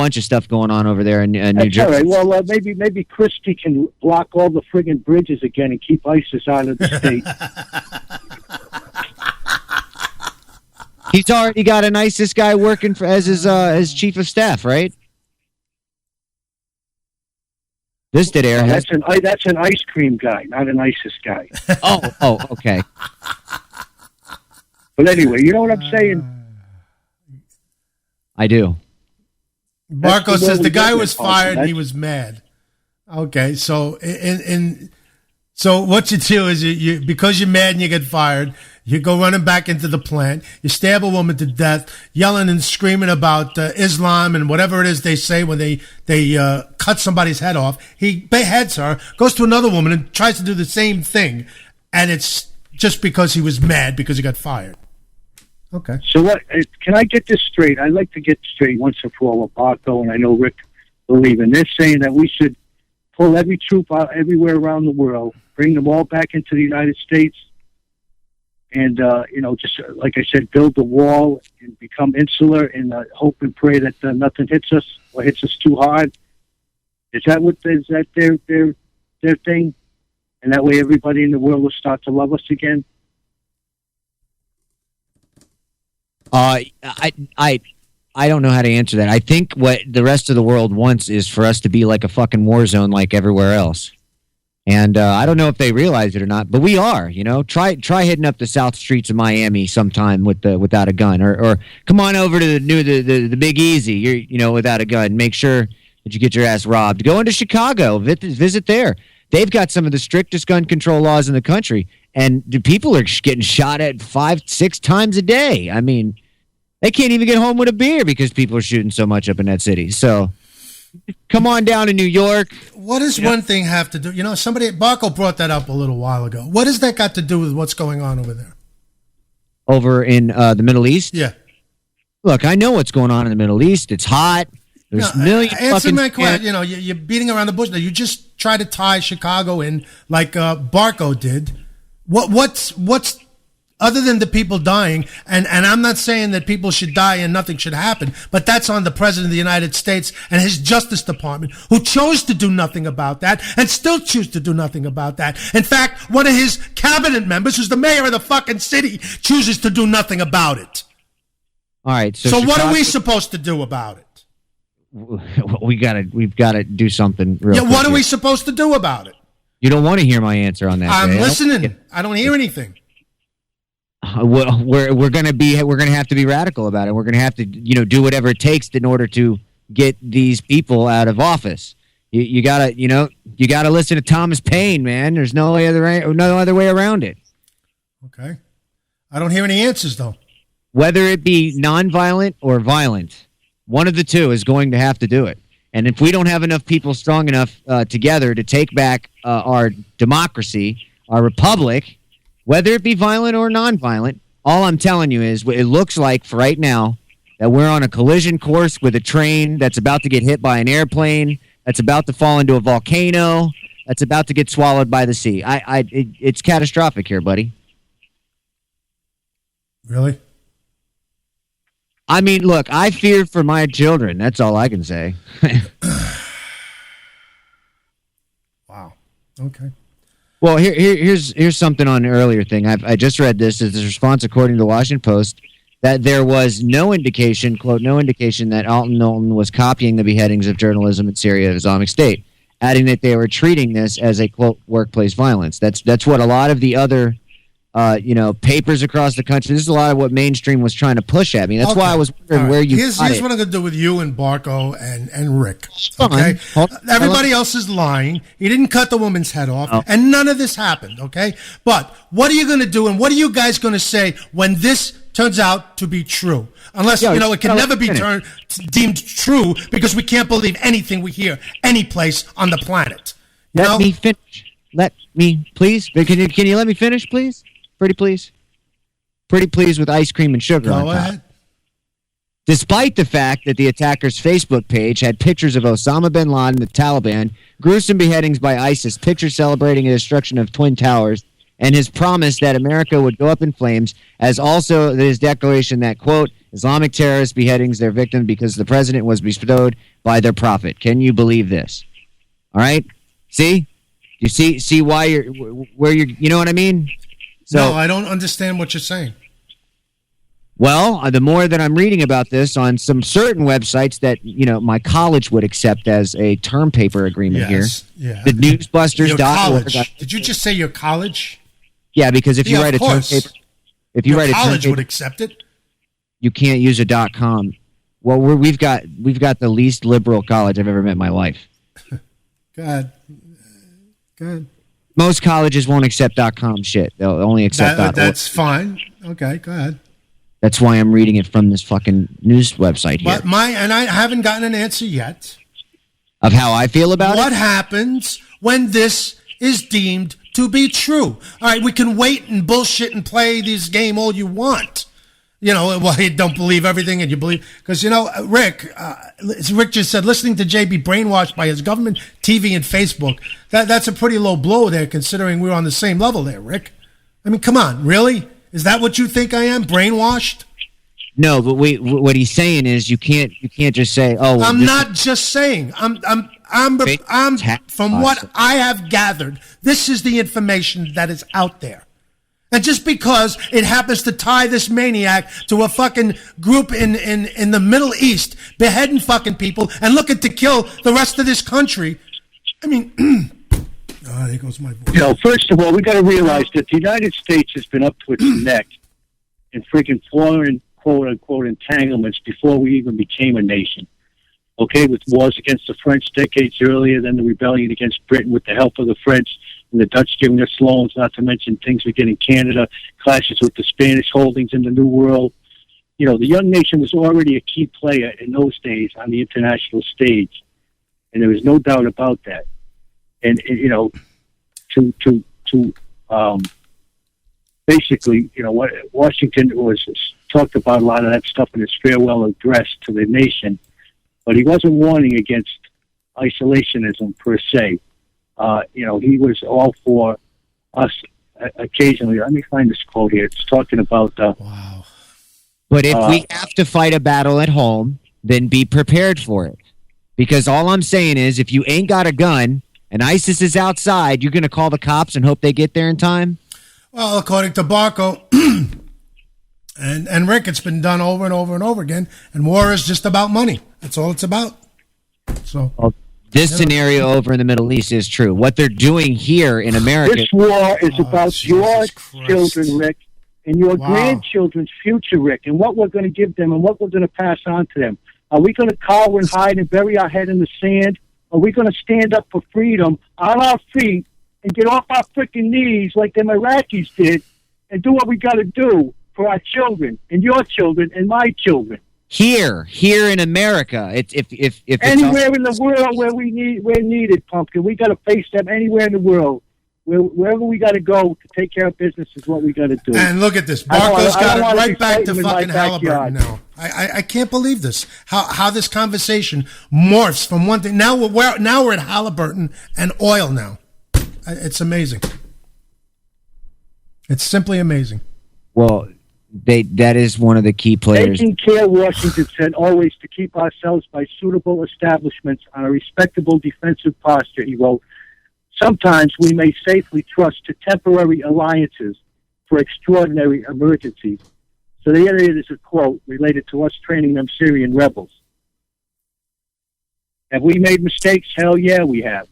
bunch of stuff going on over there in New That's Jersey. all right. Well, maybe Christie can block all the friggin' bridges again and keep ISIS out of the state. He's already got an ISIS guy working as his chief of staff, right? This did air. That's an ice cream guy, not an ISIS guy. Oh, okay. But anyway, you know what I'm saying? I do. Marco says the guy was fired and he was mad. Okay, so so what you do is you because you're mad and you get fired, you go running back into the plant, you stab a woman to death, yelling and screaming about Islam and whatever it is they say when they cut somebody's head off. He beheads her, goes to another woman and tries to do the same thing, and it's just because he was mad because he got fired. Okay. So what? Can I get this straight? I'd like to get straight once and for all with Barco, and I know Rick believe in this, saying that we should pull every troop out everywhere around the world, bring them all back into the United States, and, just like I said, build the wall and become insular and hope and pray that nothing hits us or hits us too hard. Is that their thing? And that way everybody in the world will start to love us again? I don't know how to answer that. I think what the rest of the world wants is for us to be like a fucking war zone like everywhere else. And I don't know if they realize it or not, but we are. Try hitting up the South streets of Miami sometime without a gun, or come on over to the Big Easy. Without a gun. Make sure that you get your ass robbed. Go into Chicago, visit there. They've got some of the strictest gun control laws in the country, and the people are getting shot at 5-6 times a day. I mean, they can't even get home with a beer because people are shooting so much up in that city. So come on down to New York. What does one thing have to do? Barco brought that up a little while ago. What has that got to do with what's going on over there? Over in the Middle East? Yeah. Look, I know what's going on in the Middle East. It's hot. There's millions answer fucking... my question. You're beating around the bush. Now, you just try to tie Chicago in like Barco did. What's other than the people dying, and I'm not saying that people should die and nothing should happen, but that's on the President of the United States and his Justice Department, who chose to do nothing about that and still choose to do nothing about that. In fact, one of his cabinet members, who's the mayor of the fucking city, chooses to do nothing about it. All right. So what are we supposed to do about it? We've got to do something real quick. What are we supposed to do about it? You don't want to hear my answer on that. I'm listening. I don't hear anything. We're going to have to be radical about it. We're going to have to, do whatever it takes in order to get these people out of office. You gotta listen to Thomas Paine, man. There's no other way around it. Okay. I don't hear any answers though. Whether it be nonviolent or violent, one of the two is going to have to do it. And if we don't have enough people strong enough together to take back our democracy, our republic, whether it be violent or nonviolent, all I'm telling you is it looks like for right now that we're on a collision course with a train that's about to get hit by an airplane, that's about to fall into a volcano, that's about to get swallowed by the sea. It's catastrophic here, buddy. Really? I mean, look, I fear for my children. That's all I can say. Wow. Okay. Well, here's something on the earlier thing. I just read this as a response, according to the Washington Post, that there was no indication, quote, no indication that Alton Knowlton was copying the beheadings of journalism in Syria of Islamic State, adding that they were treating this as a, quote, workplace violence. That's what a lot of the other papers across the country. This is a lot of what mainstream was trying to push at me. That's why I was wondering where you. Here's what I'm going to do with you and Barco and Rick. Okay, everybody else is lying. He didn't cut the woman's head off, and none of this happened. Okay, but what are you going to do, and what are you guys going to say when this turns out to be true? Unless it can never be deemed true because we can't believe anything we hear any place on the planet. Let me finish. Let me, please. Can you let me finish, please? Pretty please. Pretty please with ice cream and sugar on top. Ahead. Despite the fact that the attacker's Facebook page had pictures of Osama bin Laden, the Taliban, gruesome beheadings by ISIS, pictures celebrating the destruction of Twin Towers, and his promise that America would go up in flames, as also his declaration that, quote, Islamic terrorist beheadings their victim because the president was bestowed by their prophet. Can you believe this? All right? See? You see why you know what I mean? So, no, I don't understand what you're saying. Well, the more that I'm reading about this on some certain websites that, my college would accept as a term paper agreement here. Yeah. The newsbusters.org. Did you just say your college? Yeah, because if you write a term paper, college would accept it. You can't use a .com. Well, we've got the least liberal college I've ever met in my life. God. Most colleges won't accept .com shit. They'll only accept .org. That's fine. Okay, go ahead. That's why I'm reading it from this fucking news website here. But I haven't gotten an answer yet of how I feel about what happens when this is deemed to be true. All right, we can wait and bullshit and play this game all you want. Well, you don't believe everything and you believe... Because, Rick just said, listening to Jay be brainwashed by his government, TV, and Facebook, that's a pretty low blow there, considering we're on the same level there, Rick. I mean, come on, really? Is that what you think I am, brainwashed? No, but what he's saying is you can't just say, oh... Well, I'm not just saying. I'm from what I have gathered, this is the information that is out there. And just because it happens to tie this maniac to a fucking group in the Middle East, beheading fucking people and looking to kill the rest of this country, I mean, there goes my voice. First of all, we got to realize that the United States has been up to its neck in freaking foreign, quote unquote, entanglements before we even became a nation. Okay, with wars against the French decades earlier, then the rebellion against Britain with the help of the French, and the Dutch giving us loans, not to mention things we get in Canada, clashes with the Spanish holdings in the New World. The young nation was already a key player in those days on the international stage, and there was no doubt about that. And basically, what Washington was talked about a lot of that stuff in his farewell address to the nation, but he wasn't warning against isolationism per se. He was all for us occasionally. Let me find this quote here. It's talking about... wow. But if we have to fight a battle at home, then be prepared for it. Because all I'm saying is, if you ain't got a gun and ISIS is outside, you're going to call the cops and hope they get there in time? Well, according to Barco and Rick, it's been done over and over and over again. And war is just about money. That's all it's about. So... This scenario over in the Middle East is true. What they're doing here in America... This war is about your children, Rick, and your grandchildren's future, Rick, and what we're going to give them and what we're going to pass on to them. Are we going to cower and hide and bury our head in the sand? Are we going to stand up for freedom on our feet and get off our freaking knees like them Iraqis did and do what we got to do for our children and your children and my children? Here in America, if anywhere in the world where we're needed, Pumpkin, we got to face them anywhere in the world. Wherever we got to go to take care of business is what we got to do. And look at this, Barco's got it right back to fucking Halliburton now. I can't believe this. How this conversation morphs from one thing. Now we're at Halliburton and oil now. It's amazing. It's simply amazing. Well. That is one of the key players. Taking care, Washington said, always to keep ourselves by suitable establishments on a respectable defensive posture, he wrote. Sometimes we may safely trust to temporary alliances for extraordinary emergencies. So there is a quote related to us training them Syrian rebels. Have we made mistakes? Hell yeah, we have.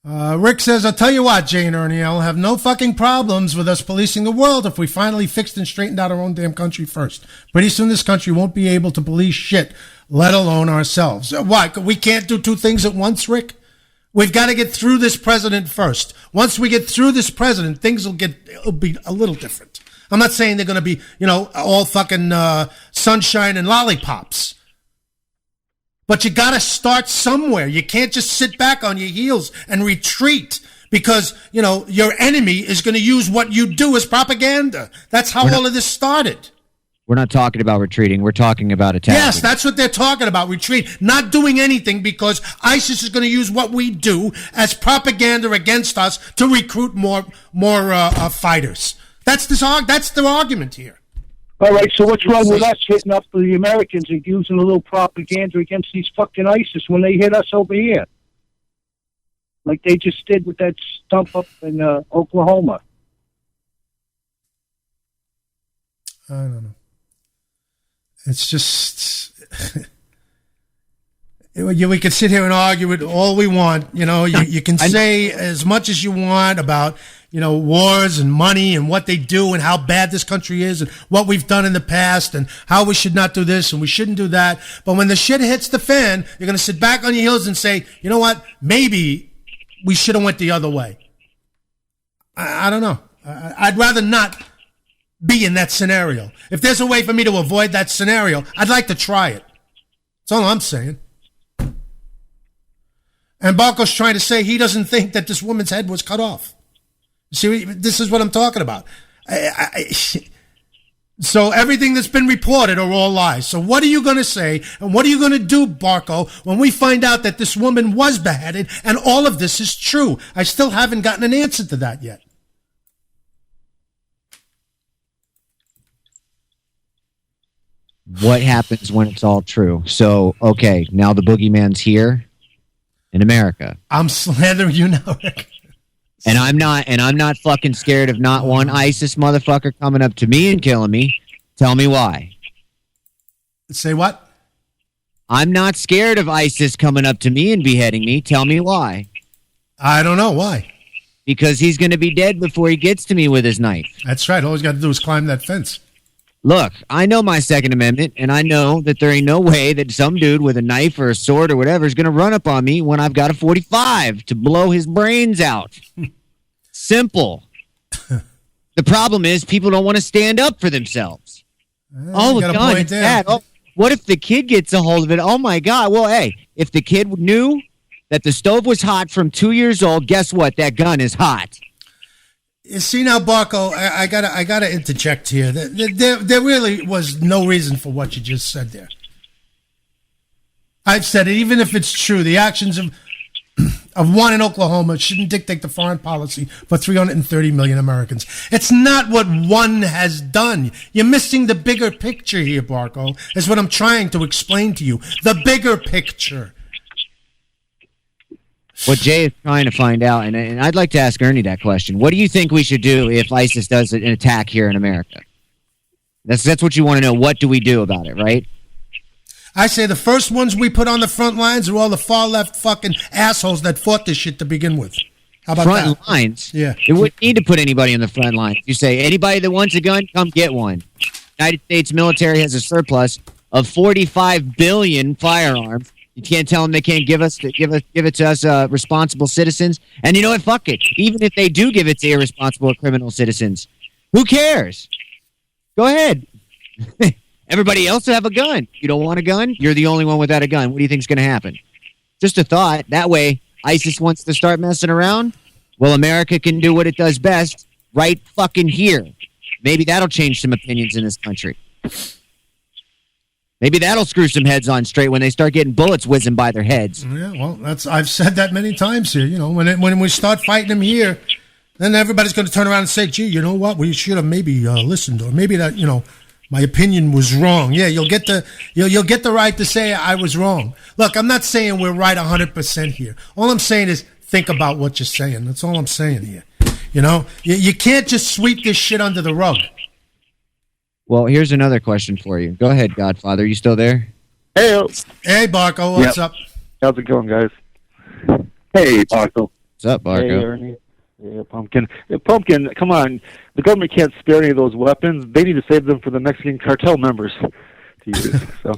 Rick says, I'll tell you what, Jay and Ernie, I'll have no fucking problems with us policing the world if we finally fixed and straightened out our own damn country first. Pretty soon this country won't be able to police shit, let alone ourselves. Why? We can't do two things at once, Rick? We've got to get through this president first. Once we get through this president, things it'll be a little different. I'm not saying they're going to be, all fucking sunshine and lollipops. But you got to start somewhere. You can't just sit back on your heels and retreat because, your enemy is going to use what you do as propaganda. That's how all of this started. We're not talking about retreating. We're talking about attacking. Yes, that's what they're talking about, retreat. Not doing anything because ISIS is going to use what we do as propaganda against us to recruit more fighters. That's their argument here. All right, so what's wrong with us hitting up the Americans and using a little propaganda against these fucking ISIS when they hit us over here? Like they just did with that stump up in Oklahoma. I don't know. It's just... we can sit here and argue it all we want. You can say as much as you want about, wars and money and what they do and how bad this country is and what we've done in the past and how we should not do this and we shouldn't do that. But when the shit hits the fan, you're going to sit back on your heels and say, you know what? Maybe we should have went the other way. I don't know. I'd rather not be in that scenario. If there's a way for me to avoid that scenario, I'd like to try it. That's all I'm saying. And Barco's trying to say he doesn't think that this woman's head was cut off. See, this is what I'm talking about. So everything that's been reported are all lies. So what are you going to say, and what are you going to do, Barco, when we find out that this woman was beheaded and all of this is true? I still haven't gotten an answer to that yet. What happens when it's all true? So, okay, now the boogeyman's here in America. I'm slandering you now, Rick. And I'm not fucking scared of not one ISIS motherfucker coming up to me and killing me. Tell me why. Say what? I'm not scared of ISIS coming up to me and beheading me. Tell me why. I don't know why. Because he's going to be dead before he gets to me with his knife. That's right. All he's got to do is climb that fence. Look, I know my Second Amendment, and I know that there ain't no way that some dude with a knife or a sword or whatever is going to run up on me when I've got a 45 to blow his brains out. Simple. The problem is people don't want to stand up for themselves. Oh, God, it's bad. Oh, what if the kid gets a hold of it? Oh, my God. Well, hey, if the kid knew that the stove was hot from 2 years old, guess what? That gun is hot. You see now, Barco, I gotta interject here. There really was no reason for what you just said there. I've said it, even if it's true, the actions of one in Oklahoma shouldn't dictate the foreign policy for 330 million Americans. It's not what one has done. You're missing the bigger picture here, Barco, is what I'm trying to explain to you. The bigger picture. What Jay is trying to find out, and I'd like to ask Ernie that question. What do you think we should do if ISIS does an attack here in America? That's what you want to know. What do we do about it, right? I say the first ones we put on the front lines are all the far left fucking assholes that fought this shit to begin with. How about front that? Lines? Yeah. It wouldn't need to put anybody on the front lines. You say, anybody that wants a gun, come get one. United States military has a surplus of 45 billion firearms. You can't tell them they can't give it to us responsible citizens. And you know what? Fuck it. Even if they do give it to irresponsible or criminal citizens, who cares? Go ahead. Everybody else will have a gun. You don't want a gun? You're the only one without a gun. What do you think's going to happen? Just a thought. That way, ISIS wants to start messing around. Well, America can do what it does best right fucking here. Maybe that'll change some opinions in this country. Maybe that'll screw some heads on straight when they start getting bullets whizzing by their heads. Yeah, well, I've said that many times here. You know, when we start fighting them here, then everybody's going to turn around and say, "Gee, you know what? We should have maybe listened, or maybe that my opinion was wrong." Yeah, you'll get the right to say I was wrong. Look, I'm not saying we're right 100% here. All I'm saying is think about what you're saying. That's all I'm saying here. You know, you can't just sweep this shit under the rug. Well, here's another question for you. Go ahead, Godfather. You still there? Hey, Hey, Barco. What's up? How's it going, guys? Hey, Barco. What's up, Barco? Hey, Ernie. Yeah, Pumpkin. Pumpkin, come on. The government can't spare any of those weapons. They need to save them for the Mexican cartel members to use. So.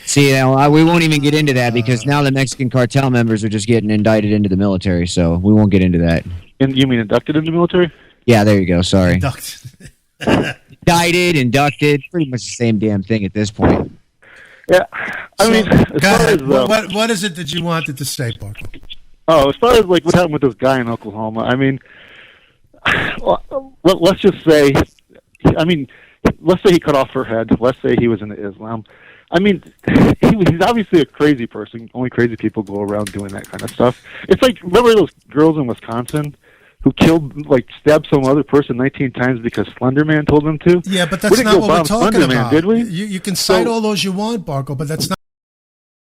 See, we won't even get into that because now the Mexican cartel members are just getting indicted into the military, so we won't get into that. And you mean inducted into the military? Yeah, there you go. Sorry. Indicted, inducted, pretty much the same damn thing at this point. Yeah. I mean, as far as, what is it that you wanted to say, Barco? Oh, as far as like what happened with this guy in Oklahoma, I mean, let's just say, let's say he cut off her head. Let's say he was into Islam. I mean, he's obviously a crazy person. Only crazy people go around doing that kind of stuff. It's like, remember those girls in Wisconsin who killed, like, stabbed some other person 19 times because Slender Man told them to? Yeah, but We that's didn't not go what we're bomb talking Slender Man, about. did we? You can cite all those you want, Barco, but that's not